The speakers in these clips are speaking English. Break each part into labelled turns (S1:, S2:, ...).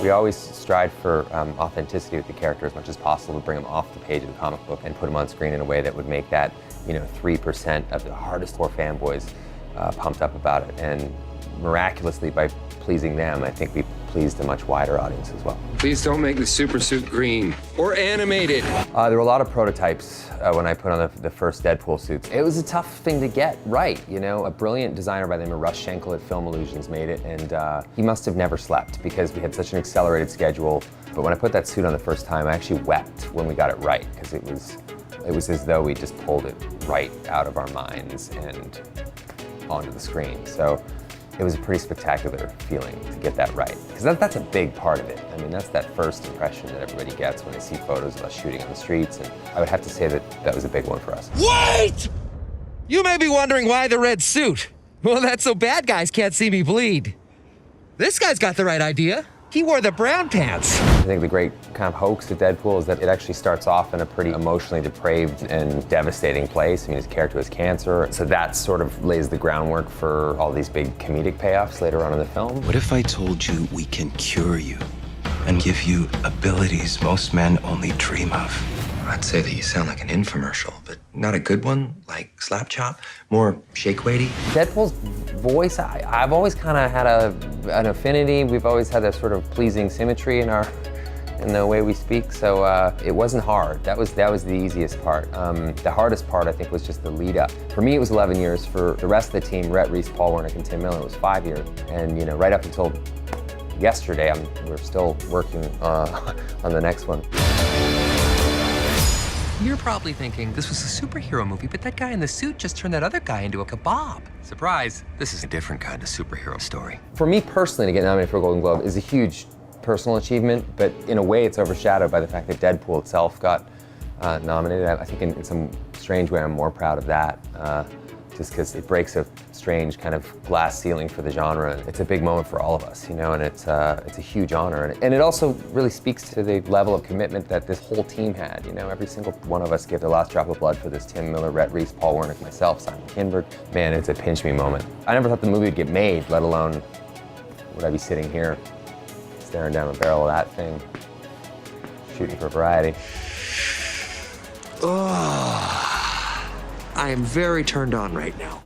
S1: We always strive for authenticity with the character as much as possible to bring them off the page of the comic book and put them on screen in a way that would make that, 3% of the hardest core fanboys pumped up about it. And miraculously, by pleasing them, I think we pleased a much wider audience as well.
S2: Please don't make the super suit green or animated.
S1: There were a lot of prototypes when I put on the first Deadpool suits. It was a tough thing to get right, A brilliant designer by the name of Russ Schenkel at Film Illusions made it, and he must have never slept because we had such an accelerated schedule. But when I put that suit on the first time, I actually wept when we got it right, because it was as though we just pulled it right out of our minds and onto the screen. So it was a pretty spectacular feeling to get that right, because that's a big part of it. I mean, that's that first impression that everybody gets when they see photos of us shooting on the streets, and I would have to say that was a big one for us.
S3: Wait! You may be wondering why the red suit. Well, that's so bad guys can't see me bleed. This guy's got the right idea. He wore the brown pants.
S1: I think the great kind of hoax of Deadpool is that it actually starts off in a pretty emotionally depraved and devastating place. I mean, his character has cancer, so that sort of lays the groundwork for all these big comedic payoffs later on in the film.
S4: What if I told you we can cure you and give you abilities most men only dream of? I'd say that you sound like an infomercial, but not a good one, like Slap Chop, more shake weighty.
S1: Deadpool's voice, I've always kind of had an affinity. We've always had that sort of pleasing symmetry in the way we speak, so it wasn't hard. That was the easiest part. The hardest part, I think, was just the lead up. For me, it was 11 years. For the rest of the team, Rhett Reese, Paul Wernick, and Tim Miller, it was 5 years. And right up until yesterday, we're still working on the next one.
S5: You're probably thinking this was a superhero movie, but that guy in the suit just turned that other guy into a kebab. Surprise, this is a different kind of superhero story.
S1: For me personally, to get nominated for a Golden Globe is a huge personal achievement, but in a way it's overshadowed by the fact that Deadpool itself got nominated. I think in some strange way I'm more proud of that, just because it breaks a strange kind of glass ceiling for the genre. It's a big moment for all of us, and it's a huge honor. And it also really speaks to the level of commitment that this whole team had. Every single one of us gave their last drop of blood for this. Tim Miller, Rhett Reese, Paul Wernick, myself, Simon Kinberg. Man, it's a pinch me moment. I never thought the movie would get made, let alone would I be sitting here staring down the barrel of that thing, shooting for variety.
S3: I am very turned on right now.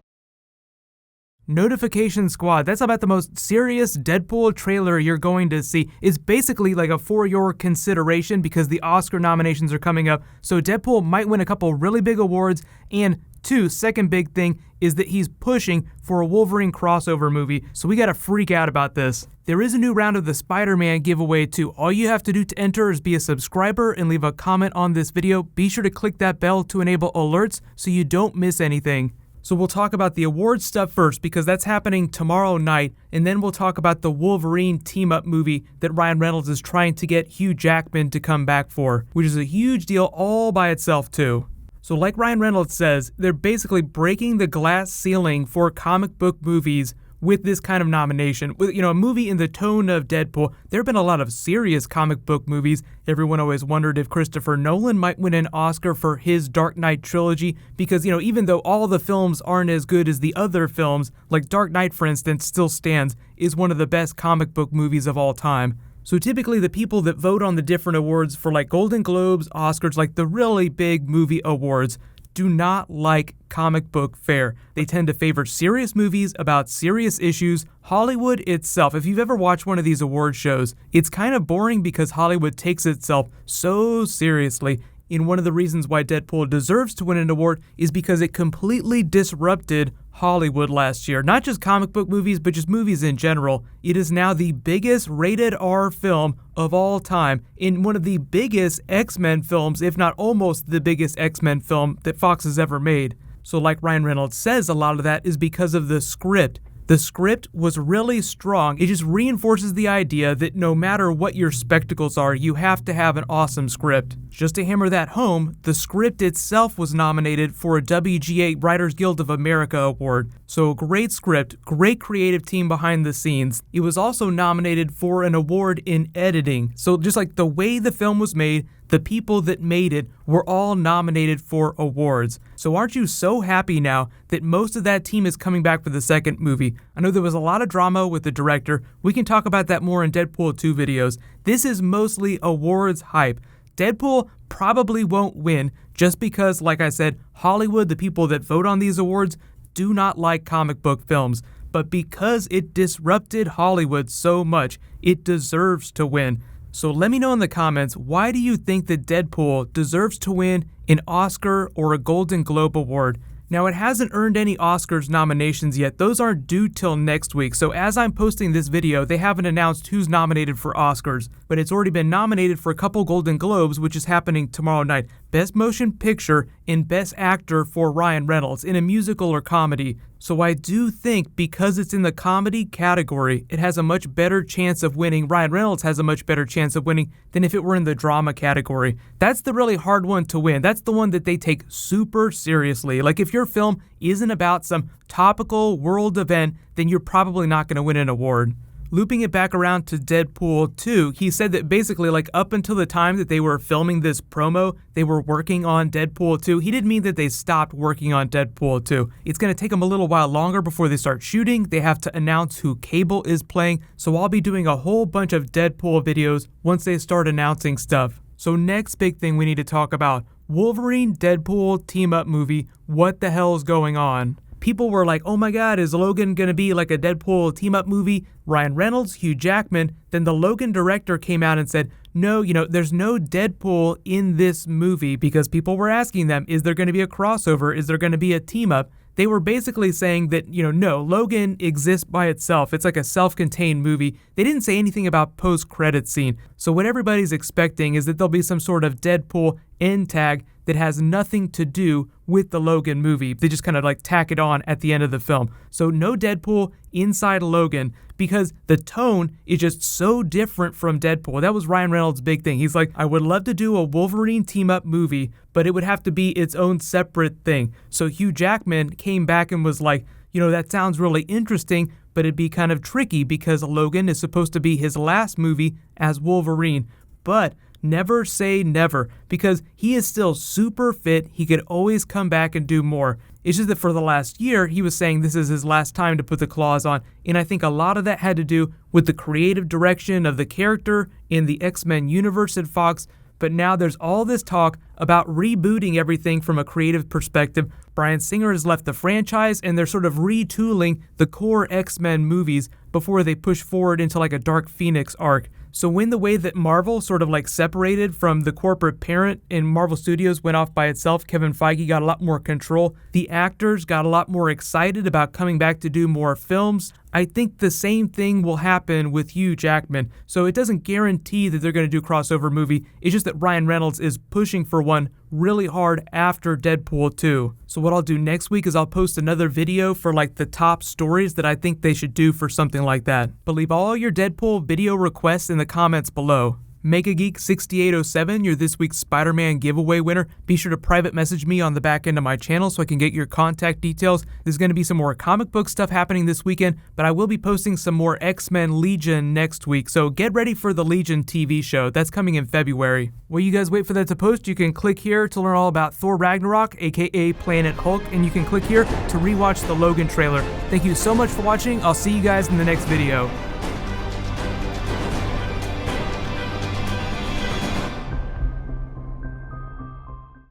S6: Notification Squad, that's about the most serious Deadpool trailer you're going to see. It's basically like a for your consideration because the Oscar nominations are coming up, so Deadpool might win a couple really big awards, and second big thing is that he's pushing for a Wolverine crossover movie, so we gotta freak out about this. There is a new round of the Spider-Man giveaway too. All you have to do to enter is be a subscriber and leave a comment on this video. Be sure to click that bell to enable alerts so you don't miss anything. So we'll talk about the awards stuff first because that's happening tomorrow night, and then we'll talk about the Wolverine team-up movie that Ryan Reynolds is trying to get Hugh Jackman to come back for, which is a huge deal all by itself too. So like Ryan Reynolds says, they're basically breaking the glass ceiling for comic book movies with this kind of nomination. With, a movie in the tone of Deadpool, there have been a lot of serious comic book movies. Everyone always wondered if Christopher Nolan might win an Oscar for his Dark Knight trilogy because, even though all the films aren't as good as the other films, like Dark Knight, for instance, still stands, is one of the best comic book movies of all time. So typically the people that vote on the different awards for like Golden Globes, Oscars, like the really big movie awards, do not like comic book fare. They tend to favor serious movies about serious issues. Hollywood itself, if you've ever watched one of these award shows, it's kind of boring because Hollywood takes itself so seriously. And one of the reasons why Deadpool deserves to win an award is because it completely disrupted Hollywood last year. Not just comic book movies, but just movies in general. It is now the biggest rated R film of all time, in one of the biggest X-Men films, if not almost the biggest X-Men film that Fox has ever made. So like Ryan Reynolds says, a lot of that is because of the script. The script was really strong. It just reinforces the idea that no matter what your spectacles are, you have to have an awesome script. Just to hammer that home, the script itself was nominated for a WGA Writers Guild of America award. So great script, great creative team behind the scenes. It was also nominated for an award in editing. So just like the way the film was made, the people that made it were all nominated for awards. So aren't you so happy now that most of that team is coming back for the second movie? I know there was a lot of drama with the director. We can talk about that more in Deadpool 2 videos. This is mostly awards hype. Deadpool probably won't win just because, like I said, Hollywood, the people that vote on these awards, do not like comic book films. But because it disrupted Hollywood so much, it deserves to win. So let me know in the comments, why do you think that Deadpool deserves to win an Oscar or a Golden Globe award? Now, it hasn't earned any Oscars nominations yet. Those aren't due till next week. So as I'm posting this video, they haven't announced who's nominated for Oscars, but it's already been nominated for a couple Golden Globes, which is happening tomorrow night. Best Motion Picture and Best Actor for Ryan Reynolds in a musical or comedy. So I do think because it's in the comedy category, it has a much better chance of winning. Ryan Reynolds has a much better chance of winning than if it were in the drama category. That's the really hard one to win. That's the one that they take super seriously. Like if your film isn't about some topical world event, then you're probably not going to win an award. Looping it back around to Deadpool 2, he said that basically like up until the time that they were filming this promo, they were working on Deadpool 2. He didn't mean that they stopped working on Deadpool 2. It's going to take them a little while longer before they start shooting. They have to announce who Cable is playing. So I'll be doing a whole bunch of Deadpool videos once they start announcing stuff. So next big thing we need to talk about, Wolverine Deadpool team-up movie. What the hell is going on? People were like, oh my god, is Logan going to be like a Deadpool team-up movie? Ryan Reynolds, Hugh Jackman. Then the Logan director came out and said, no, there's no Deadpool in this movie, because people were asking them, is there going to be a crossover? Is there going to be a team-up? They were basically saying that, no, Logan exists by itself. It's like a self-contained movie. They didn't say anything about post-credit scene. So what everybody's expecting is that there'll be some sort of Deadpool end tag that has nothing to do with the Logan movie. They just kind of like tack it on at the end of the film. So no Deadpool inside Logan, because the tone is just so different from Deadpool. That was Ryan Reynolds' big thing. He's like, I would love to do a Wolverine team-up movie, but it would have to be its own separate thing. So Hugh Jackman came back and was like, that sounds really interesting, but it'd be kind of tricky because Logan is supposed to be his last movie as Wolverine. But never say never, because he is still super fit. He could always come back and do more. It's just that for the last year, he was saying this is his last time to put the claws on. And I think a lot of that had to do with the creative direction of the character in the X-Men universe at Fox. But now there's all this talk about rebooting everything from a creative perspective. Bryan Singer has left the franchise, and they're sort of retooling the core X-Men movies before they push forward into like a Dark Phoenix arc. So when the way that Marvel sort of like separated from the corporate parent and Marvel Studios went off by itself, Kevin Feige got a lot more control. The actors got a lot more excited about coming back to do more films. I think the same thing will happen with Hugh Jackman. So it doesn't guarantee that they're going to do a crossover movie. It's just that Ryan Reynolds is pushing for one really hard after Deadpool 2. So what I'll do next week is I'll post another video for like the top stories that I think they should do for something like that. But leave all your Deadpool video requests in the comments below. MegaGeek6807, you're this week's Spider-Man giveaway winner. Be sure to private message me on the back end of my channel so I can get your contact details. There's going to be some more comic book stuff happening this weekend, but I will be posting some more X-Men Legion next week, so get ready for the Legion TV show. That's coming in February. While you guys wait for that to post, you can click here to learn all about Thor Ragnarok, aka Planet Hulk, and you can click here to rewatch the Logan trailer. Thank you so much for watching. I'll see you guys in the next video.